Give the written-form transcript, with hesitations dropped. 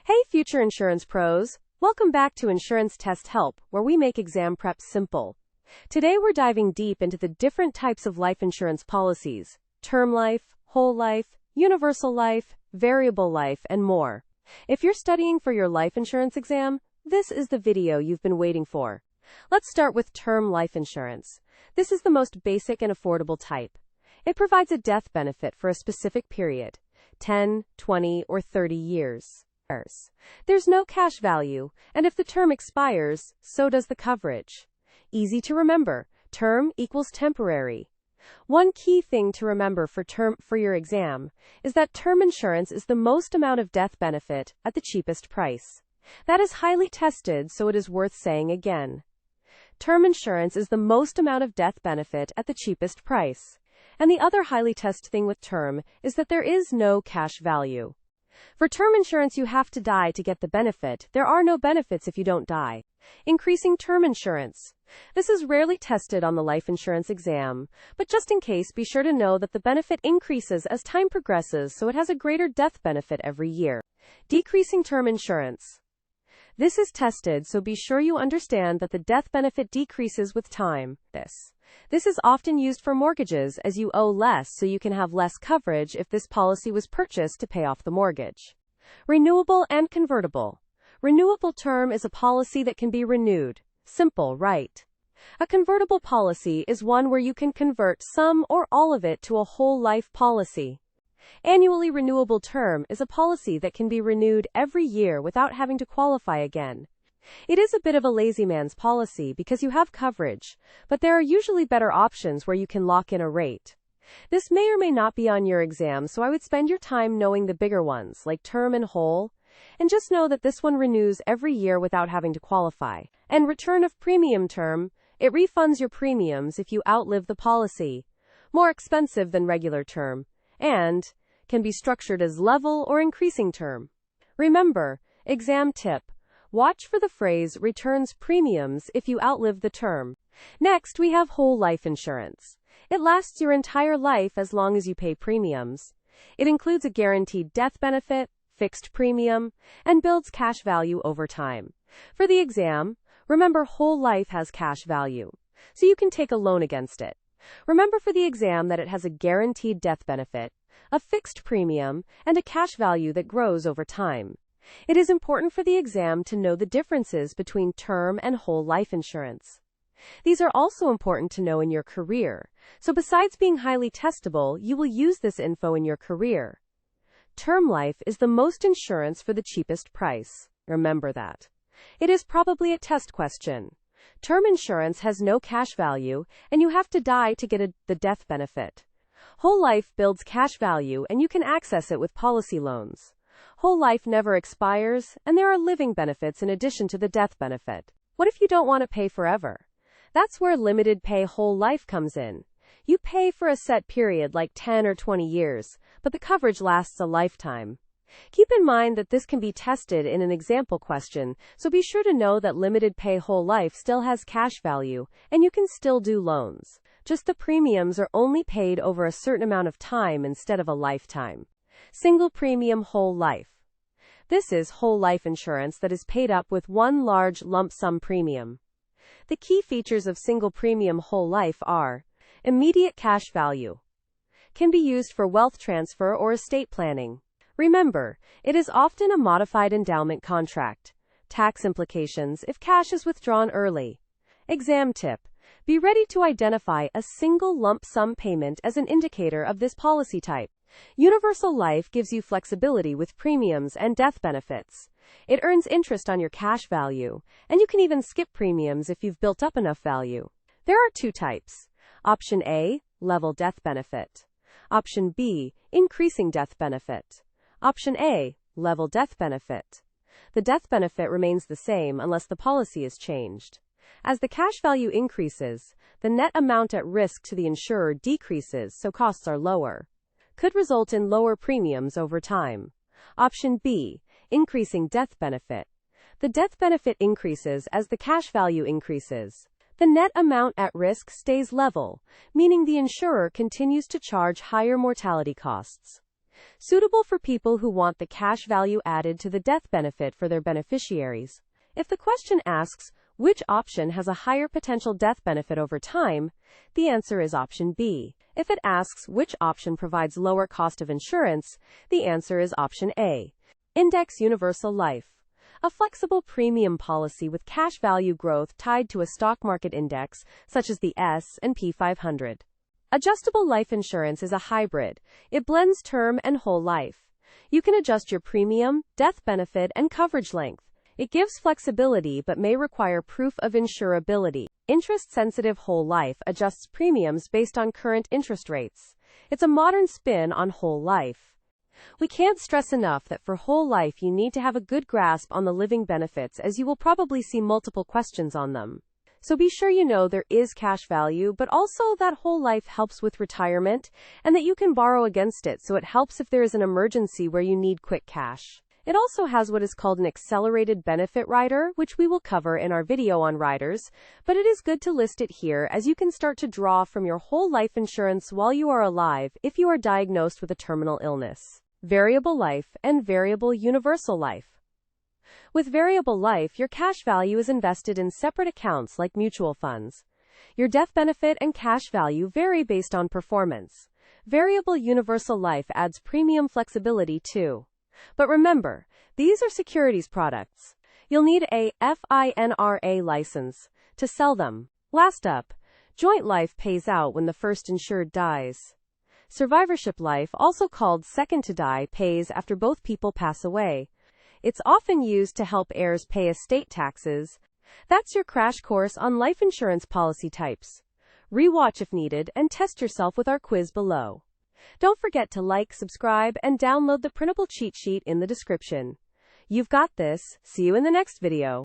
Hey, future insurance pros! Welcome back to Insurance Test Help, where we make exam prep simple. Today we're diving deep into the different types of life insurance policies: term life, whole life, universal life, variable life, and more. If you're studying for your life insurance exam, this is the video you've been waiting for. Let's start with term life insurance. This is the most basic and affordable type. It provides a death benefit for a specific period: 10, 20, or 30 years. There's no cash value, and if the term expires, so does the coverage. Easy to remember: term equals temporary. One key thing to remember for your exam is that term insurance is the most amount of death benefit at the cheapest price. That is highly tested, so it is worth saying again. Term insurance is the most amount of death benefit at the cheapest price. And the other highly tested thing with term is that there is no cash value. For term insurance, you have to die to get the benefit. There are no benefits if you don't die. Increasing term insurance. This is rarely tested on the life insurance exam, but just in case, be sure to know that the benefit increases as time progresses, so it has a greater death benefit every year. Decreasing term insurance. This is tested, so be sure you understand that the death benefit decreases with time. This is often used for mortgages, as you owe less, so you can have less coverage if this policy was purchased to pay off the mortgage. Renewable and convertible. Renewable term is a policy that can be renewed. Simple, right? A convertible policy is one where you can convert some or all of it to a whole life policy. Annually renewable term is a policy that can be renewed every year without having to qualify again. It is a bit of a lazy man's policy because you have coverage, but there are usually better options where you can lock in a rate. This may or may not be on your exam, so I would spend your time knowing the bigger ones, like term and whole, and just know that this one renews every year without having to qualify. And return of premium term, it refunds your premiums if you outlive the policy. More expensive than regular term, and can be structured as level or increasing term. Remember, exam tip: watch for the phrase returns premiums if you outlive the term. Next, we have whole life insurance. It lasts your entire life as long as you pay premiums. It includes a guaranteed death benefit, fixed premium, and builds cash value over time. For the exam, remember whole life has cash value, so you can take a loan against it. Remember for the exam that it has a guaranteed death benefit, a fixed premium, and a cash value that grows over time. It is important for the exam to know the differences between term and whole life insurance. These are also important to know in your career, so besides being highly testable, you will use this info in your career. Term life is the most insurance for the cheapest price. Remember that. It is probably a test question. Term insurance has no cash value, and you have to die to get the death benefit. Whole life builds cash value, and you can access it with policy loans. Whole life never expires, and there are living benefits in addition to the death benefit. What if you don't want to pay forever? That's where limited pay whole life comes in. You pay for a set period like 10 or 20 years, but the coverage lasts a lifetime. Keep in mind that this can be tested in an example question, so be sure to know that limited pay whole life still has cash value, and you can still do loans. Just the premiums are only paid over a certain amount of time instead of a lifetime. Single premium whole life. This is whole life insurance that is paid up with one large lump sum premium. The key features of single premium whole life are: immediate cash value. Can be used for wealth transfer or estate planning. Remember, it is often a modified endowment contract. Tax implications if cash is withdrawn early. Exam tip: be ready to identify a single lump sum payment as an indicator of this policy type. Universal life gives you flexibility with premiums and death benefits. It earns interest on your cash value, and you can even skip premiums if you've built up enough value. There are two types. Option A, level death benefit. Option B, increasing death benefit. Option A, level death benefit. The death benefit remains the same unless the policy is changed. As the cash value increases, the net amount at risk to the insurer decreases, so costs are lower. Could result in lower premiums over time. Option B, increasing death benefit. The death benefit increases as the cash value increases. The net amount at risk stays level, meaning the insurer continues to charge higher mortality costs. Suitable for people who want the cash value added to the death benefit for their beneficiaries. If the question asks, which option has a higher potential death benefit over time, the answer is option B. If it asks which option provides lower cost of insurance, the answer is option A. Index Universal Life. A flexible premium policy with cash value growth tied to a stock market index, such as the S&P 500. Adjustable life insurance is a hybrid. It blends term and whole life. You can adjust your premium, death benefit, and coverage length. It gives flexibility but may require proof of insurability. Interest-sensitive whole life adjusts premiums based on current interest rates. It's a modern spin on whole life. We can't stress enough that for whole life you need to have a good grasp on the living benefits, as you will probably see multiple questions on them. So be sure you know there is cash value, but also that whole life helps with retirement and that you can borrow against it, so it helps if there is an emergency where you need quick cash. It also has what is called an accelerated benefit rider, which we will cover in our video on riders, but it is good to list it here as you can start to draw from your whole life insurance while you are alive if you are diagnosed with a terminal illness. Variable life and variable universal life. With variable life, your cash value is invested in separate accounts like mutual funds. Your death benefit and cash value vary based on performance. Variable universal life adds premium flexibility too. But remember, these are securities products. You'll need a FINRA license to sell them. Last up, joint life pays out when the first insured dies. Survivorship life, also called second to die, pays after both people pass away. It's often used to help heirs pay estate taxes. That's your crash course on life insurance policy types. Rewatch if needed and test yourself with our quiz below. Don't forget to like, subscribe, and download the printable cheat sheet in the description. You've got this. See you in the next video.